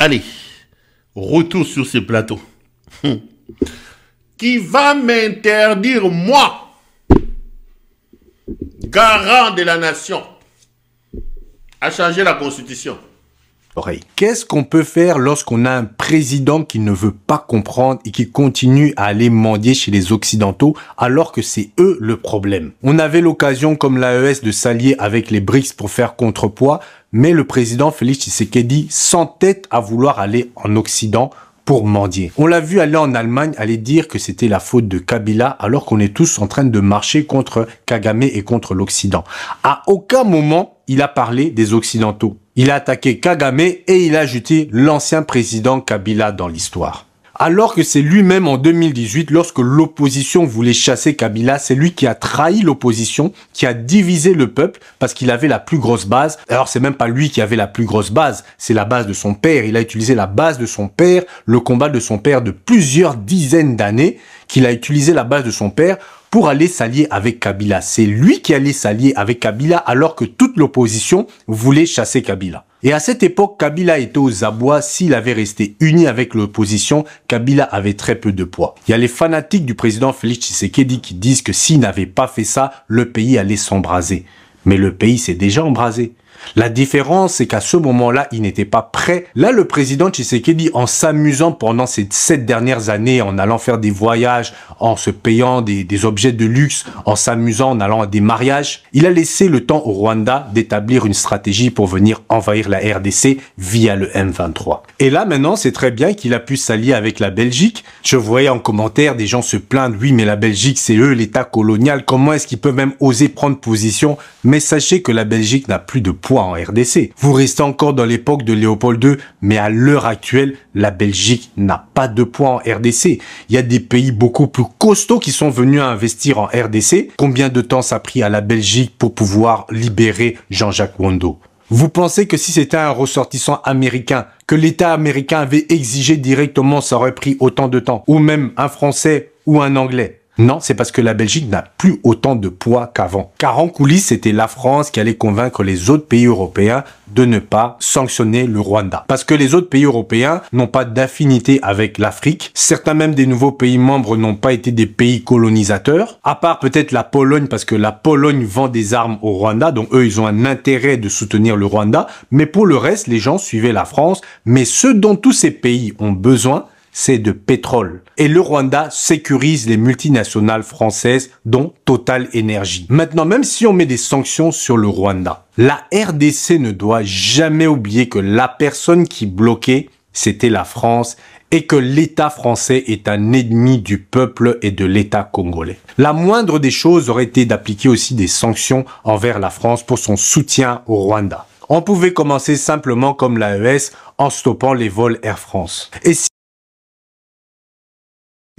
Allez, retour sur ce plateau. Qui va m'interdire, moi, garant de la nation, à changer la constitution? Qu'est-ce qu'on peut faire lorsqu'on a un président qui ne veut pas comprendre et qui continue à aller mendier chez les Occidentaux alors que c'est eux le problème? On avait l'occasion, comme l'AES, de s'allier avec les BRICS pour faire contrepoids, mais le président Félix Tshisekedi s'entête à vouloir aller en Occident pour mendier. On l'a vu aller en Allemagne, aller dire que c'était la faute de Kabila alors qu'on est tous en train de marcher contre Kagame et contre l'Occident. À aucun moment, il a parlé des Occidentaux. Il a attaqué Kagame et il a ajouté l'ancien président Kabila dans l'histoire. Alors que c'est lui-même en 2018, lorsque l'opposition voulait chasser Kabila, c'est lui qui a trahi l'opposition, qui a divisé le peuple parce qu'il avait la plus grosse base. Alors c'est même pas lui qui avait la plus grosse base, c'est la base de son père. Il a utilisé la base de son père, le combat de son père de plusieurs dizaines d'années, qu'il a utilisé la base de son père pour aller s'allier avec Kabila. C'est lui qui allait s'allier avec Kabila alors que toute l'opposition voulait chasser Kabila. Et à cette époque, Kabila était aux abois. S'il avait resté uni avec l'opposition, Kabila avait très peu de poids. Il y a les fanatiques du président Félix Tshisekedi qui disent que s'il n'avait pas fait ça, le pays allait s'embraser. Mais le pays s'est déjà embrasé. La différence, c'est qu'à ce moment-là, il n'était pas prêt. Là, le président Tshisekedi, en s'amusant pendant ces 7 dernières années, en allant faire des voyages, en se payant des objets de luxe, en s'amusant, en allant à des mariages, il a laissé le temps au Rwanda d'établir une stratégie pour venir envahir la RDC via le M23. Et là, maintenant, c'est très bien qu'il a pu s'allier avec la Belgique. Je voyais en commentaire des gens se plaindre, oui, mais la Belgique, c'est eux, l'État colonial. Comment est-ce qu'ils peuvent même oser prendre position? Mais sachez que la Belgique n'a plus de poids en RDC. Vous restez encore dans l'époque de Léopold II, mais à l'heure actuelle, la Belgique n'a pas de poids en RDC. Il y a des pays beaucoup plus costauds qui sont venus à investir en RDC. Combien de temps ça a pris à la Belgique pour pouvoir libérer Jean-Jacques Wando? Vous pensez que si c'était un ressortissant américain, que l'État américain avait exigé directement, ça aurait pris autant de temps? Ou même un Français ou un Anglais? Non, c'est parce que la Belgique n'a plus autant de poids qu'avant. Car en coulisses, c'était la France qui allait convaincre les autres pays européens de ne pas sanctionner le Rwanda. Parce que les autres pays européens n'ont pas d'affinité avec l'Afrique. Certains même des nouveaux pays membres n'ont pas été des pays colonisateurs. À part peut-être la Pologne, parce que la Pologne vend des armes au Rwanda. Donc eux, ils ont un intérêt de soutenir le Rwanda. Mais pour le reste, les gens suivaient la France. Mais ce dont tous ces pays ont besoin, c'est de pétrole. Et le Rwanda sécurise les multinationales françaises, dont Total Energy. Maintenant, même si on met des sanctions sur le Rwanda, la RDC ne doit jamais oublier que la personne qui bloquait, c'était la France, et que l'État français est un ennemi du peuple et de l'État congolais. La moindre des choses aurait été d'appliquer aussi des sanctions envers la France pour son soutien au Rwanda. On pouvait commencer simplement comme l'AES en stoppant les vols Air France. Et si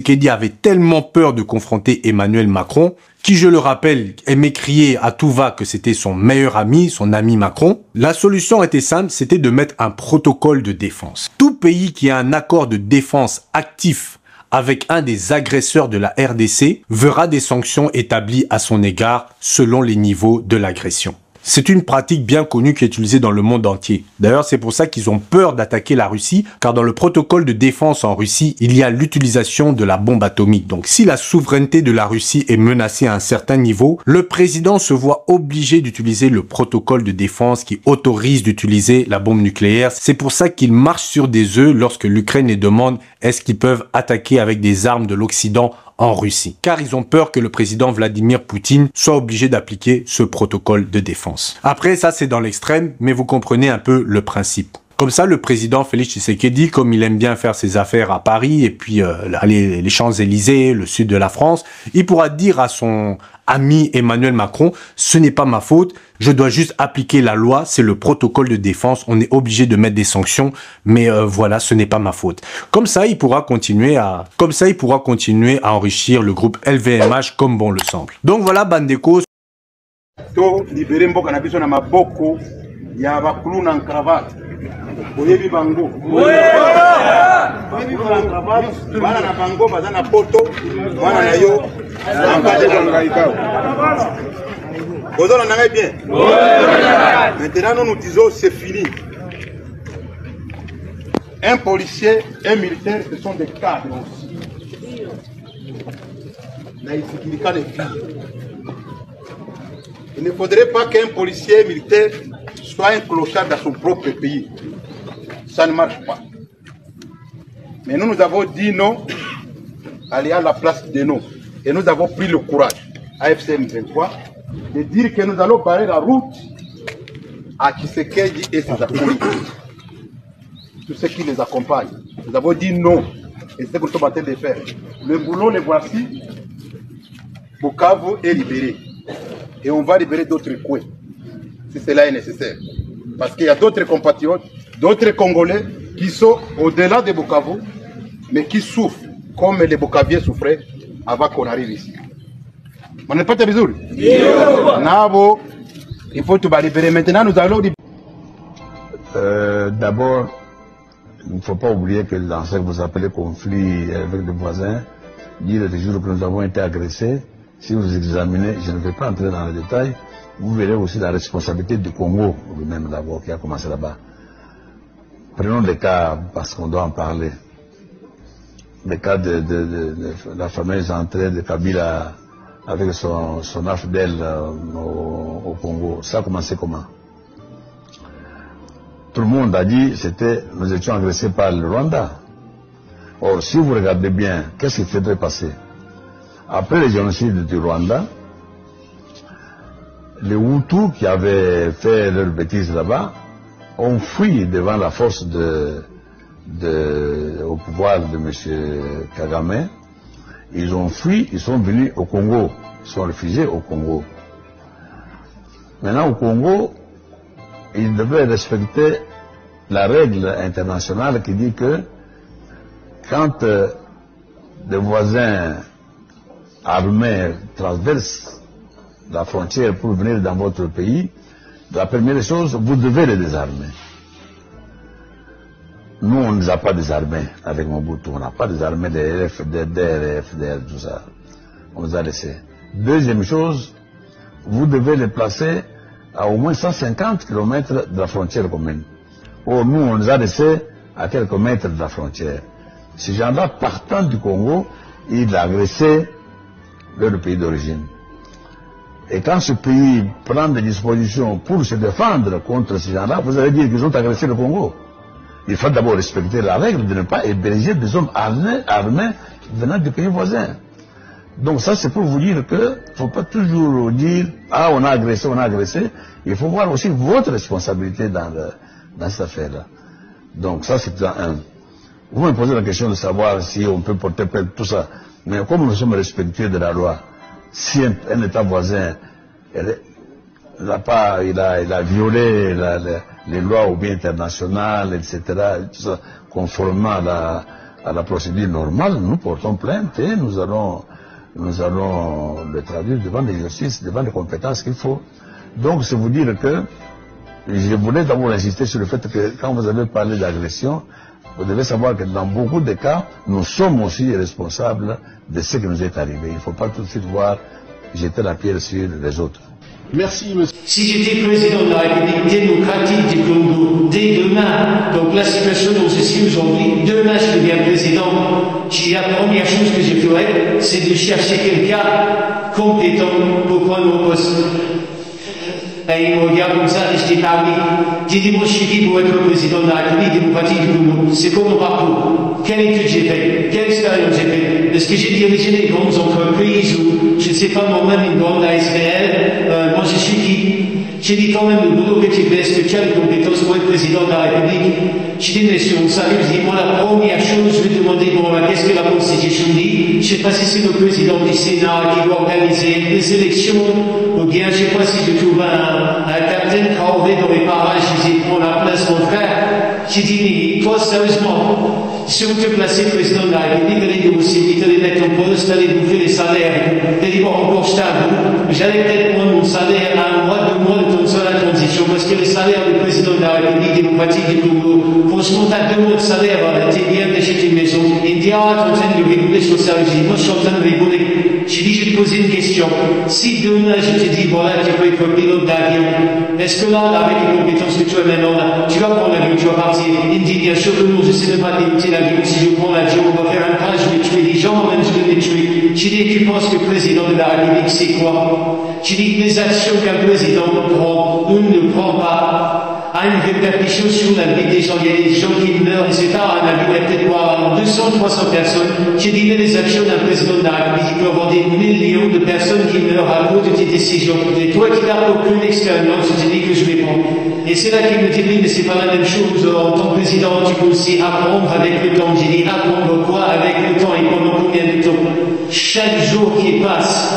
Tshisekedi avait tellement peur de confronter Emmanuel Macron, qui, je le rappelle, aimait crier à tout va que c'était son meilleur ami, son ami Macron, la solution était simple, c'était de mettre un protocole de défense. Tout pays qui a un accord de défense actif avec un des agresseurs de la RDC verra des sanctions établies à son égard selon les niveaux de l'agression. C'est une pratique bien connue qui est utilisée dans le monde entier. D'ailleurs, c'est pour ça qu'ils ont peur d'attaquer la Russie, car dans le protocole de défense en Russie, il y a l'utilisation de la bombe atomique. Donc, si la souveraineté de la Russie est menacée à un certain niveau, le président se voit obligé d'utiliser le protocole de défense qui autorise d'utiliser la bombe nucléaire. C'est pour ça qu'il marche sur des œufs lorsque l'Ukraine les demande est-ce qu'ils peuvent attaquer avec des armes de l'Occident en Russie, car ils ont peur que le président Vladimir Poutine soit obligé d'appliquer ce protocole de défense. Après, ça c'est dans l'extrême, mais vous comprenez un peu le principe. Comme ça, le président Félix Tshisekedi, comme il aime bien faire ses affaires à Paris et puis les Champs-Élysées, le sud de la France, il pourra dire à son ami Emmanuel Macron, ce n'est pas ma faute, je dois juste appliquer la loi, c'est le protocole de défense, on est obligé de mettre des sanctions, mais voilà, ce n'est pas ma faute. Comme ça, il pourra continuer à enrichir le groupe LVMH comme bon le semble. Donc voilà, Bandeko. Libérer Mboka na biso na maboko ya bakulu na cravate. Oyebi bango. Oyebi cravate, bana na bango baza na poto, bana na yo empate kwa ngaika. Vous en avez bien. Maintenant nous disons c'est fini. un policier, un militaire, ce sont des cadres aussi. Il ne faudrait pas qu'un policier militaire soit un clochard dans son propre pays. Ça ne marche pas. Mais nous avons dit non, aller à la place de nous. Et nous avons pris le courage, AFCM 23, de dire que nous allons barrer la route à Tshisekedi et ses acolytes. Tous ceux qui les accompagnent. Nous avons dit non. Et c'est ce que nous sommes en train de faire. Le boulot, le voici. Bukavu est libéré. Et on va libérer d'autres coins, si cela est nécessaire. Parce qu'il y a d'autres compatriotes, d'autres Congolais qui sont au-delà de Bukavu, mais qui souffrent comme les Bukaviens souffraient avant qu'on arrive ici. On n'est pas très bizarre. Nabo, il faut tout libérer. Maintenant, nous allons libérer. D'abord, il ne faut pas oublier que dans ce que vous appelez conflit avec les voisins, dire toujours que nous avons été agressés. Si vous examinez, je ne vais pas entrer dans les détails, vous verrez aussi la responsabilité du Congo lui-même d'abord qui a commencé là-bas. Prenons les cas, parce qu'on doit en parler. Le cas de la fameuse entrée de Kabila avec son AFDEL au Congo. Ça a commencé comment? Tout le monde a dit que nous étions agressés par le Rwanda. Or, si vous regardez bien, qu'est-ce qui s'était passé? Après le génocide du Rwanda, les Hutus qui avaient fait leurs bêtises là-bas ont fui devant la force au pouvoir de M. Kagame. Ils ont fui, ils sont venus au Congo, ils sont réfugiés au Congo. Maintenant au Congo, ils devaient respecter la règle internationale qui dit que quand des voisins armés traversent la frontière pour venir dans votre pays, la première chose, vous devez les désarmer. Nous, on ne les a pas désarmés avec Mobutu, on n'a pas désarmé des FDR, tout ça. On les a laissés. Deuxième chose, vous devez les placer à au moins 150 km de la frontière commune. Or, nous, on les a laissés à quelques mètres de la frontière. Ces gens-là, partant du Congo, ils agressaient leur pays d'origine. Et quand ce pays prend des dispositions pour se défendre contre ces gens-là, vous allez dire qu'ils ont agressé le Congo. Il faut d'abord respecter la règle de ne pas héberger des hommes armés venant du pays voisin. Donc ça, c'est pour vous dire que il ne faut pas toujours dire « Ah, on a agressé, on a agressé ». Il faut voir aussi votre responsabilité dans cette affaire-là. Donc ça, c'est un. Vous me posez la question de savoir si on peut porter plainte, tout ça. Mais comme nous sommes respectueux de la loi, si un État voisin il a violé les lois ou bien internationales, etc., tout ça, conformément à la procédure normale, nous portons plainte et nous allons le traduire devant les justices, devant les compétences qu'il faut. Donc, c'est vous dire que je voulais d'abord insister sur le fait que quand vous avez parlé d'agression, vous devez savoir que dans beaucoup de cas, nous sommes aussi responsables de ce qui nous est arrivé. Il ne faut pas tout de suite jeter la pierre sur les autres. Merci, monsieur. Si j'étais président de la République démocratique du Congo, dès demain, donc la situation dont je suis aujourd'hui, demain je deviens président, la première chose que je ferais, c'est de chercher quelqu'un compétent pour prendre mon poste. Et il me regarde comme ça et je dis parmi. J'ai dit, moi je suis qui pour être président de la République démocratique du Congo? C'est quoi mon parcours? Quelle étude j'ai fait? Quelle expérience j'ai fait? Est-ce que j'ai dirigé des grandes entreprises ou, je ne sais pas, moi-même une grande ASBL? Moi je suis qui? J'ai dit quand même le boulot que tu fais, est-ce que tu as les compétences pour être président de la République? J'ai dit, mais sur mon salut, je dis, moi la première chose, je vais demander, bon, qu'est-ce que la Constitution dit? Je ne sais pas si c'est le président du Sénat qui doit organiser des élections, ou bien je ne sais pas si je trouve un capitaine Traoré dans les parages, je dis, prends la place, mon frère. J'ai dit, mais toi, sérieusement, si vous te placez président de la République, allez négocier, allez mettre en poste, allez bouffer les salaires, allez voir encore stable, j'allais peut-être prendre mon salaire à 1 mois, 2 mois de temps sur la transition, parce que le salaire du président de la République démocratique du Congo, franchement, t'as 2 mois de salaire, t'es bien d'acheter une maison, et dit, ah, tu es en train de rigoler sur ça. J'ai dit, moi, je suis en train de rigoler. J'ai dit, je vais te poser une question. Si demain, je te dis, voilà, tu peux être pilote d'avion, est-ce que là, avec les compétences que tu as maintenant, là, tu vas prendre l'avion, tu vas partir? Il me dit, bien sûr que non, je ne sais même pas débuter l'avion. Si je prends l'avion, on va faire un crash, je vais tuer les gens, même je vais les tuer. J'ai dit, tu penses que le président de la République, c'est quoi? J'ai dit, les actions qu'un président prend ou ne prend pas a une répercussion sur la vie des gens. Il y a des gens qui meurent, etc. Un avion, il y a peut-être quoi, 200, 300 personnes. J'ai dit, mais les actions d'un président de la République, il peut y avoir des millions de personnes qui meurent à cause de tes décisions. Et toi qui n'as aucune expérience, je t'ai dit que je vais prendre. Et c'est là qu'il me dit, oui, mais c'est pas la même chose. En tant que président, tu peux aussi apprendre avec le temps. J'ai dit, apprendre quoi avec le temps et pendant combien de temps? Chaque jour qui passe,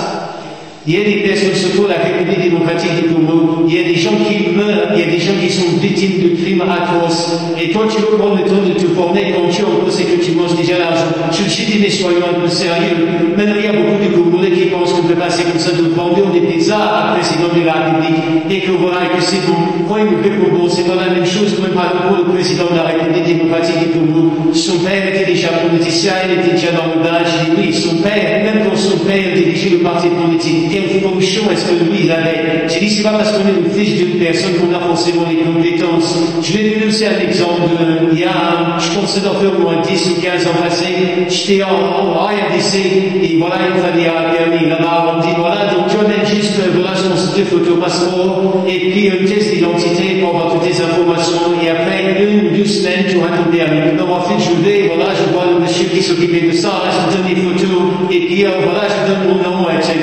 il y a des personnes, surtout la République démocratique du Congo, il y a des gens qui meurent, il y a des gens qui sont victimes de crimes atroces. Et toi, tu veux prendre le temps de te former quand tu es en poste et que tu manges déjà l'argent. Je me suis dit, mais soyons un peu sérieux. Maintenant, il y a beaucoup de Congolais qui pensent qu'on peut passer comme ça de vendre des pizzas à un président de la République et que voilà, que c'est bon. Quand il me fait Congo, c'est pas la même chose que même par exemple le président de la République démocratique du Congo. Son père était déjà politicien, il était déjà dans le village. J'ai dit, oui, son père, même quand son père dirigeait le parti politique, quelle fonction est-ce que lui il avait? J'ai dit, c'est pas parce qu'on est une fiche d'une personne qu'on a forcément les compétences. Je vais dénoncer un exemple. Il y a, je pense que ça doit faire au moins 10 ou 15 ans passés, j'étais en RDC, et voilà, il fallait un permis. Là-bas, on me dit, voilà, donc tu amènes juste, voilà, je pense, 2 photos passeport, et puis un test d'identité pour avoir toutes les informations, et après 1 ou 2 semaines, tu auras ton permis. Donc en fait, je vais, voilà, je vois le monsieur qui s'occupait de ça, je donne des photos, et puis voilà, je donne mon nom, etc.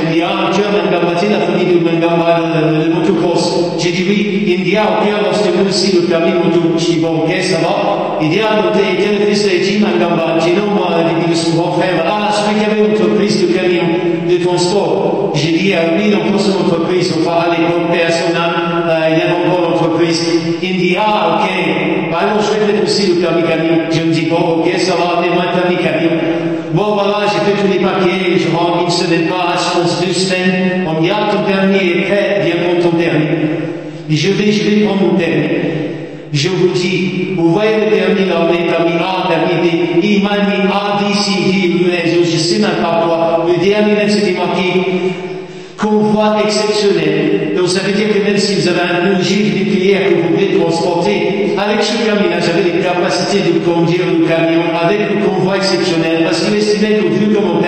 Tu as la famille de Mangamba, le motocross. J'ai dit oui, il me dit, ah, ok, alors je te donne aussi le permis moto. Je dis, bon, ok, ça va. Il dit, ah, donc, quel fils est-il, Mangamba? J'ai dit, non, moi, il dit, de son grand frère. Ah, celui qui avait une entreprise de camion, de transport. J'ai dit, ah oui, donc, pour son entreprise, on part à l'époque, personnel, il avait encore l'entreprise. Il me dit, ah, ok, bah, alors, je vais mettre aussi le permis camion. Je me dis, bon, ok, ça va, mets-moi le permis camion. Bon, voilà, j'ai fait tous les papiers, je rentre une semaine pas, je pense 2 semaines. On me dit, ah, ton permis est prêt, viens prendre ton permis. Et je vais prendre mon permis. Je vous dis, vous voyez le permis là, les permis A, permis B, il m'a mis A, B, C, D, E, S, je sais même pas quoi. Le dernier même, c'était marqué convoi exceptionnel. Donc ça veut dire que même si vous avez un ogive nucléaire que vous voulez transporter, avec ce permis-là, j'avais les capacités de conduire le camion avec le convoi exceptionnel, parce qu'il estimait que vu comme on